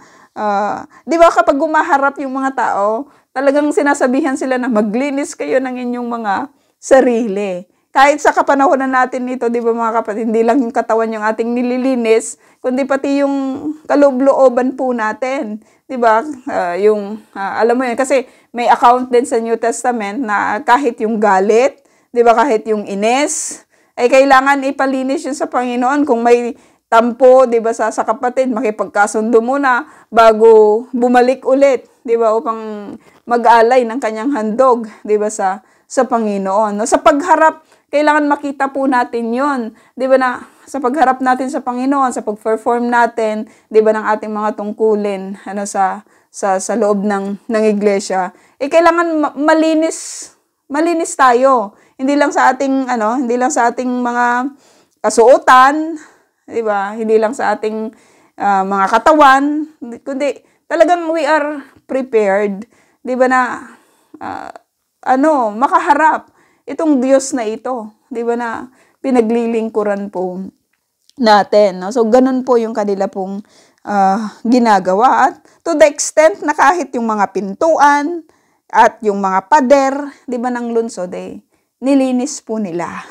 A: 'di ba kapag gumaharap yung mga tao, talagang sinasabihan sila na maglinis kayo ng inyong mga sarili. Kahit sa kapanahonan natin nito, 'di ba mga kapatid, hindi lang yung katawan yung ating nililinis, kundi pati yung kaloob-looban po natin, 'di ba? Alam mo yun, kasi may account din sa New Testament na kahit yung galit, 'di ba, kahit yung ines, ay kailangan ipalinis yun sa Panginoon. Kung may tampo, 'di ba, sa kapatid, makipagkasundo muna bago bumalik ulit, 'di ba, upang mag-alay ng kanyang handog, 'di ba, sa Panginoon. No? Sa pagharap, kailangan makita po natin 'yon, 'di ba, na sa pagharap natin sa Panginoon, sa pag-perform natin, 'di ba, ng ating mga tungkulin sa loob ng iglesia. Kailangan malinis tayo. Hindi lang sa ating mga kasuotan, 'di ba? Hindi lang sa ating mga katawan, kundi talagang we are prepared, 'di ba, na makaharap itong Diyos na ito, 'di ba, na pinaglilingkuran po natin, no? So ganun po yung kanila pong ginagawa, at to the extent na kahit yung mga pintuan at yung mga pader, 'di ba, ng lungsod, nilinis po nila.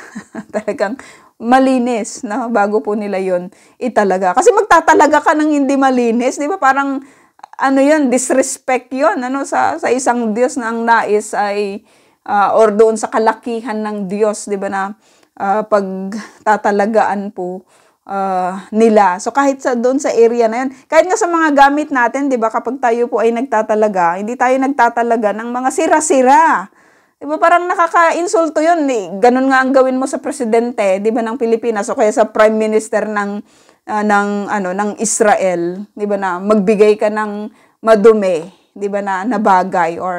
A: Talagang malinis, no? Bago po nila yon italaga. Kasi magtatalaga ka ng hindi malinis, 'di ba? Parang yun, disrespect yun, sa isang Diyos na ang nais ay or doon sa kalakihan ng Diyos, 'di ba, na pagtatalagaan po nila. So kahit doon sa area na yun, kahit nga sa mga gamit natin, 'di ba, kapag tayo po ay nagtatalaga, hindi tayo nagtatalaga ng mga sira-sira. 'Di ba, parang nakaka-insulto 'yun. Ganun nga ang gawin mo sa presidente, 'di ba, ng Pilipinas, o kaya sa prime minister ng Israel, 'di ba, na magbigay ka ng madumi, 'di ba, na bagay, or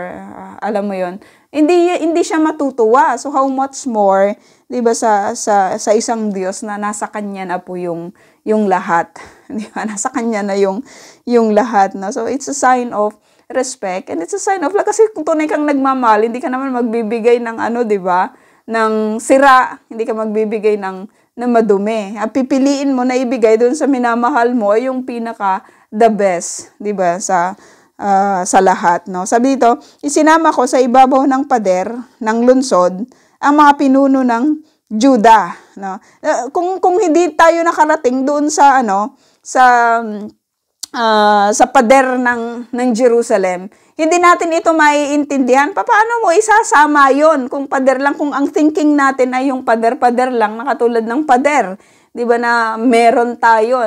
A: alam mo 'yon. Hindi siya matutuwa. So how much more, 'di ba, sa isang Diyos na nasa kanya na po yung lahat, 'di ba? Nasa kanya na yung lahat, no? So it's a sign of respect, and it's a sign of love. Kasi kung tunay kang nagmamahal, hindi ka naman magbibigay ng 'di ba, ng sira, hindi ka magbibigay ng madumi. Pipiliin mo na ibigay doon sa minamahal mo yung pinaka the best, 'di ba, sa lahat, no? Sabi dito, isinama ko sa ibabaw ng pader ng lungsod ang mga pinuno ng Juda, no? Kung hindi tayo nakarating doon sa pader ng Jerusalem, hindi natin ito maiintindihan. Paano mo isasama yon kung pader lang, kung ang thinking natin ay yung pader lang, na katulad ng pader, 'di ba, na meron tayo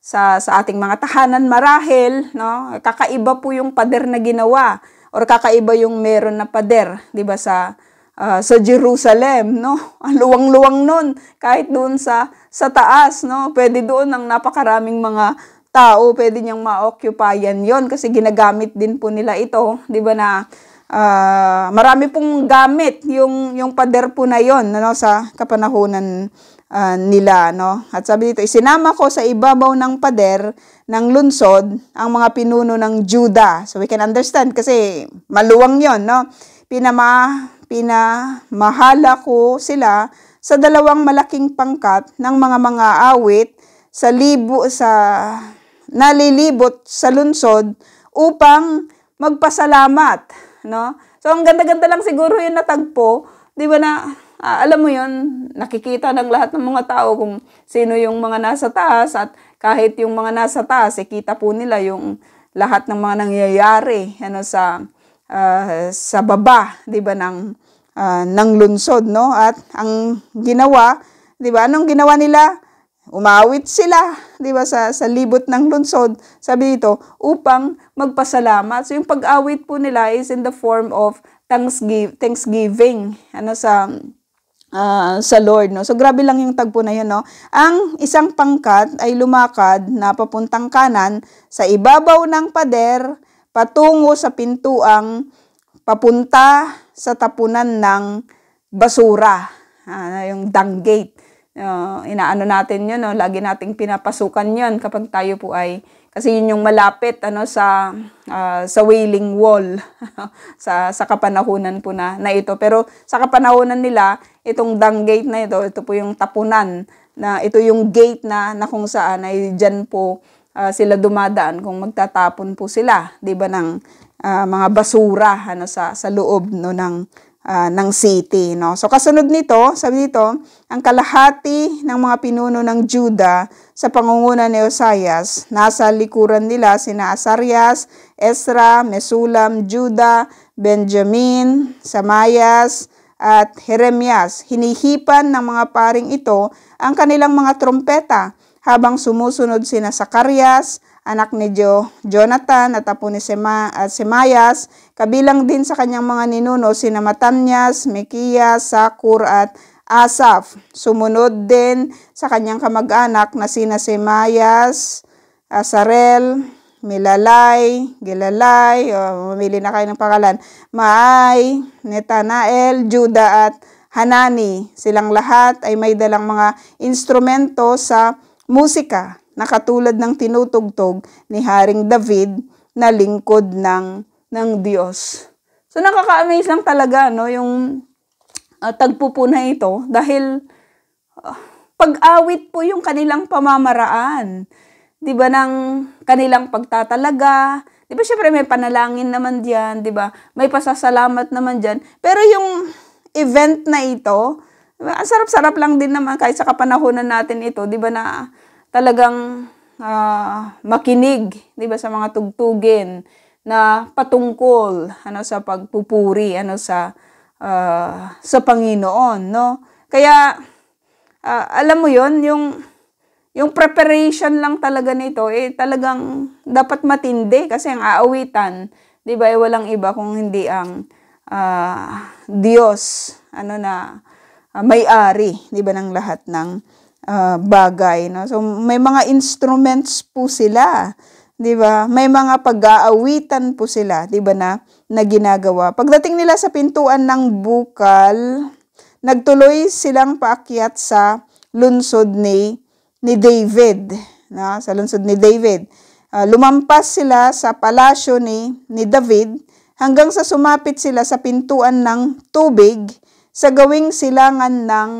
A: sa ating mga tahanan marahil, no? Kakaiba po yung pader na ginawa, or kakaiba yung meron na pader, 'di ba, sa Jerusalem, no? Ang luwang-luwang nun, kahit doon sa taas, no? Pwede doon ng napakaraming mga tao, pwede niyang ma-occupayan yon, kasi ginagamit din po nila ito, 'di ba, na marami pong gamit yung pader po na yon, sa kapanahunan nila, no? At sabi dito, isinama ko sa ibabaw ng pader ng lungsod ang mga pinuno ng Juda. So we can understand kasi maluwang yon, no? Pinamahala ko sila sa dalawang malaking pangkat ng mga awit nalilibot sa lungsod upang magpasalamat, no? So ang ganda-ganda lang siguro yung natagpo, 'di ba, na alam mo yon, nakikita ng lahat ng mga tao kung sino yung mga nasa taas, at kahit yung mga nasa taas, kita po nila yung lahat ng mga nangyayari sa baba, 'di ba, ng lungsod, no? At ang ginawa, 'di ba, anong ginawa nila? Umawit sila, 'di ba, sa libot ng lungsod. Sabi dito, upang magpasalamat. So yung pag-awit po nila is in the form of thanksgiving sa Lord, no? So grabe lang yung tagpo na yun, no? Ang isang pangkat ay lumakad na papuntang kanan sa ibabaw ng pader patungo sa pintuang papunta sa tapunan ng basura, yung dung gate, inaano natin yun, no? Lagi nating pinapasukan yun kapag tayo po ay, kasi yun yung malapit sa Wailing Wall sa kapanahunan po na ito. Pero sa kapanahunan nila, itong dung gate na ito po yung tapunan, na ito yung gate na kung saan ay dyan po sila dumadaan kung magtatapon po sila, 'di ba, ng mga basura sa loob ng city, no. So kasunod nito, sabi dito, ang kalahati ng mga pinuno ng Juda sa pangunguna ni Osias, nasa likuran nila sina Asarias, Ezra, Mesulam, Juda, Benjamin, Samayas, at Jeremias. Hinihipan ng mga paring ito ang kanilang mga trompeta habang sumusunod sina Zacarias, anak ni Jonathan at apo ni Semayas, kabilang din sa kanyang mga ninuno sina Matanyas, Mekias, Sakur at Asaph. Sumunod din sa kanyang kamag-anak na sina Semayas, Asarel, Milalay, Gilalay, mamili na kayo ng pangalan, Maay, Netanael, Juda at Hanani. Silang lahat ay may dalang mga instrumento sa musika na katulad ng tinutugtog ni Haring David na lingkod ng Diyos. So nakaka-amaze lang talaga, no, yung tagpo po na ito dahil pag-awit po yung kanilang pamamaraan. 'Di ba, ng kanilang pagtatalaga. 'Di ba, syempre may panalangin naman diyan, 'di ba? May pasasalamat naman diyan. Pero yung event na ito, ang sarap-sarap lang din naman kahit sa kapanahunan natin ito, 'di ba, na talagang makinig, 'di ba, sa mga tugtugin na patungkol sa pagpupuri sa Panginoon, no? Kaya alam mo 'yon, yung preparation lang talaga nito talagang dapat matindi kasi ang aawitan, 'di ba, walang iba kung hindi ang Diyos na may-ari, 'di ba, ng lahat ng bagay, no? So may mga instruments po sila, 'di ba? May mga pag-aawitan po sila, 'di ba, na ginagawa. Pagdating nila sa pintuan ng bukal, nagtuloy silang paakyat sa lungsod ni David, no? Sa lungsod ni David. Lumampas sila sa palasyo ni David hanggang sa sumapit sila sa pintuan ng tubig sa gawing silangan ng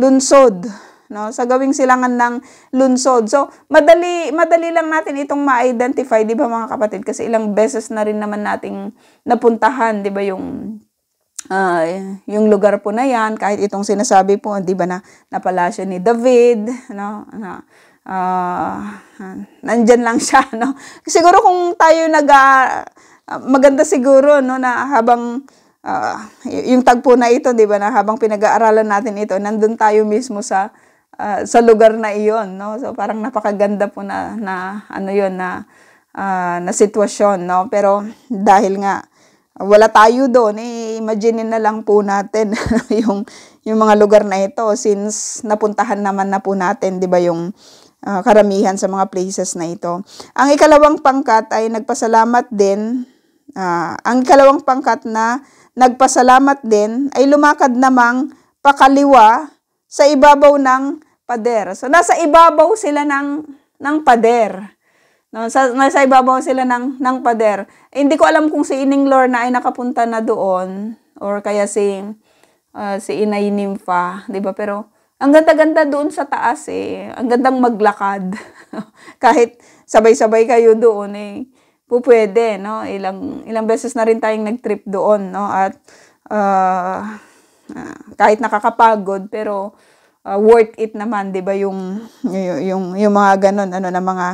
A: lungsod, no? Sa gawing silangan ng lungsod. So madali lang natin itong ma-identify, 'di ba, mga kapatid, kasi ilang beses na rin naman nating napuntahan, 'di ba, yung lugar po na yan, kahit itong sinasabi po, 'di ba, na palasyo ni David, no, nandyan lang siya, no. Siguro kung tayo maganda siguro, no, na habang yung tagpo na ito, 'di ba, na habang pinag-aaralan natin ito, nandun tayo mismo sa lugar na iyon, no. So parang napakaganda po na sitwasyon, no. Pero dahil nga wala tayo doon, imagine na lang po natin yung mga lugar na ito, since napuntahan naman na po natin, 'di ba, yung karamihan sa mga places na ito. Ang ikalawang pangkat ay nagpasalamat din. Ang ikalawang pangkat na nagpasalamat din ay lumakad namang pakaliwa sa ibabaw ng pader. So nasa ibabaw sila ng pader. No, nasa ibabaw sila ng pader. Hindi ko alam kung si Ining Lorna ay nakapunta na doon or kaya si Inay Nympha, 'di ba? Pero ang ganda-ganda doon sa taas Ang gandang maglakad. Kahit sabay-sabay kayo doon pupwede, no? Ilang beses na rin tayong nag-trip doon, no? At kahit nakakapagod pero worth it naman, 'di ba, yung mga ganun na mga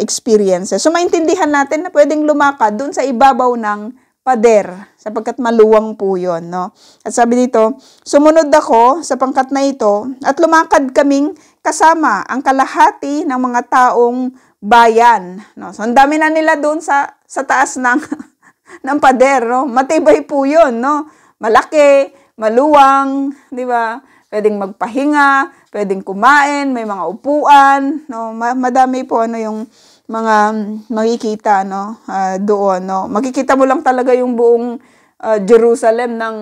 A: experiences. So maintindihan natin na pwedeng lumakad doon sa ibabaw ng pader sapagkat maluwang po 'yon, no. At sabi dito, sumunod ako sa pangkat na ito at lumakad kaming kasama ang kalahati ng mga taong bayan, no. So ang dami na nila doon sa taas ng pader, no. Matibay po 'yon, no. Malaki, maluwang, 'di ba? Pwedeng magpahinga, pwedeng kumain, may mga upuan, no. Madami po yung mga makikita, no, doon, no. Makikita mo lang talaga yung buong Jerusalem ng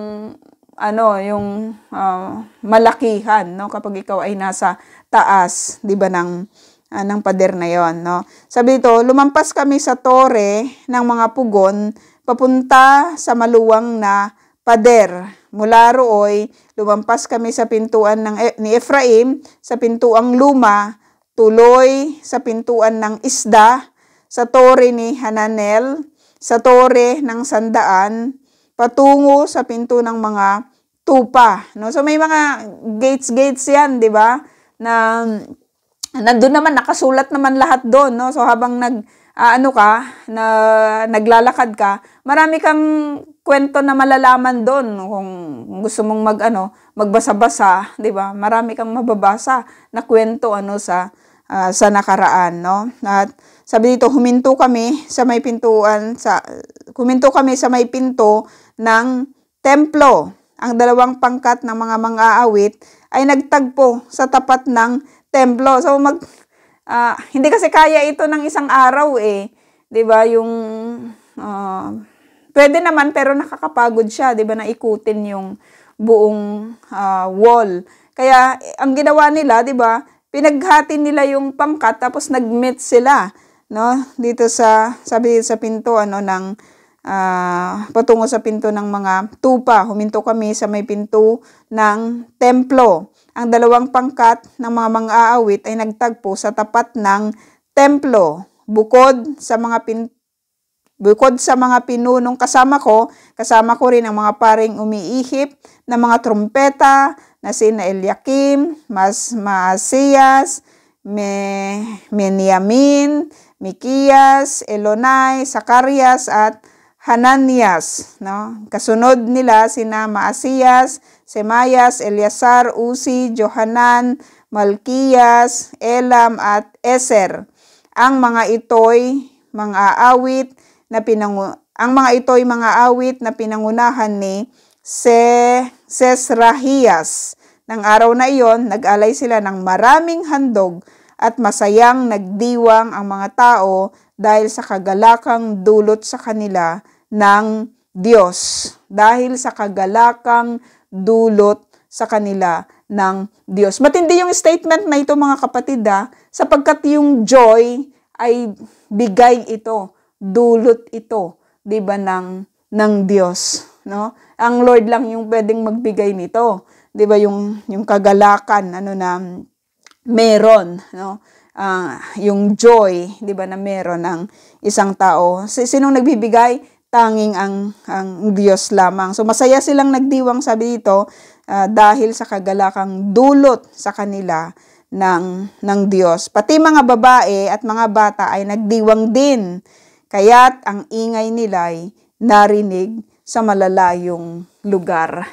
A: malakihan, no? Kapag ikaw ay nasa taas, 'di ba, ng pader na 'yon, no? Sabi dito, lumampas kami sa tore ng mga pugon papunta sa maluwang na pader. Mula rooy, lumampas kami sa pintuan ni Ephraim, sa pintuang luma, tuloy sa pintuan ng Isda, sa tore ni Hananel, sa tore ng Sandaan, patungo sa pinto ng mga tupa, no? So may mga gates 'yan, 'di ba? Na nandun naman, nakasulat naman lahat doon, no? So habang naglalakad ka, marami kang kwento na malalaman doon kung gusto mong magbasa-basa, 'di ba? Marami kang mababasa na kwento sa nakaraan, no? At sabi dito, huminto kami sa may pinto ng templo. Ang dalawang pangkat ng mga mang-aawit ay nagtagpo sa tapat ng templo. So hindi kasi kaya ito ng isang araw 'di ba? Pwede naman, pero nakakapagod siya, 'di ba, na ikutin yung buong wall. Kaya ang ginawa nila, 'di ba, pinaghati nila yung pangkat tapos nag-meet sila, no? Dito sabi sa pinto patungo sa pinto ng mga tupa. Huminto kami sa may pinto ng templo. Ang dalawang pangkat ng mga mang-aawit ay nagtagpo sa tapat ng templo. Bukod sa mga pinunong kasama ko rin ang mga paring umiihip ng mga trumpeta na sina Eliakim, Maasiyas, Meniamin, Mikias, Elonai, Sakarias at Hananias, no? Kasunod nila sina Maasiyas, Semayas, Eleazar, Uzi, Johanan, Malkiyas, Elam at Eser. Ang mga ito'y mga awit na pinangunahan ni Sesrahias. Nang araw na iyon, nag-alay sila ng maraming handog at masayang nagdiwang ang mga tao dahil sa kagalakang dulot sa kanila ng Diyos. Dahil sa kagalakang dulot sa kanila ng Diyos. Matindi yung statement na ito, mga kapatid, sapagkat yung joy ay bigay ito, dulot ito, 'di ba, ng Diyos, no? Ang Lord lang yung pwedeng magbigay nito, 'di ba, yung kagalakan na meron, no? Yung joy, 'di ba, na meron ng isang tao. Sinong nagbibigay? Tanging ang Diyos lamang. So masaya silang nagdiwang, sabi dito, dahil sa kagalakang dulot sa kanila ng Diyos. Pati mga babae at mga bata ay nagdiwang din. Kaya't ang ingay nila ay narinig sa malalayong lugar.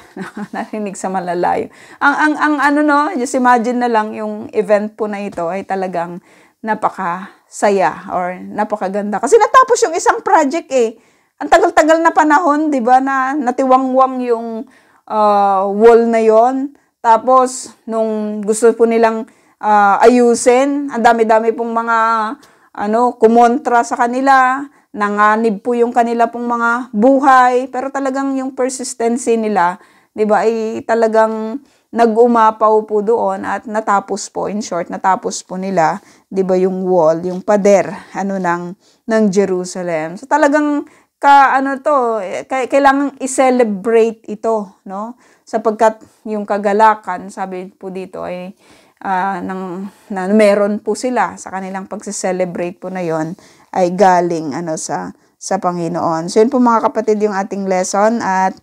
A: Narinig sa malalayong. Just imagine na lang yung event po na ito ay talagang napakasaya or napakaganda. Kasi natapos yung isang project Ang tagal-tagal na panahon, 'di ba, na natiwangwang yung wall na yon. Tapos nung gusto po nilang ayusin, ang dami-dami pong mga kumontra sa kanila, nanganib po yung kanila pong mga buhay, pero talagang yung persistency nila, 'di ba, ay talagang nag-umapaw po doon at natapos po, in short, natapos po nila, 'di ba, yung wall, yung pader ng Jerusalem. So talagang kailangang i-celebrate ito, no? Sapagkat yung kagalakan, sabi po dito, ay na meron po sila sa kanilang pagse-celebrate po na yon, ay galing sa Panginoon. So yun po, mga kapatid, yung ating lesson. At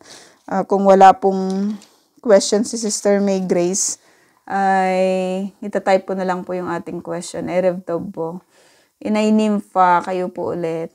A: kung wala pong question si Sister May Grace, ay itatype po na lang po yung ating question. Erev Tov po. Inay Nympha, kayo po ulit.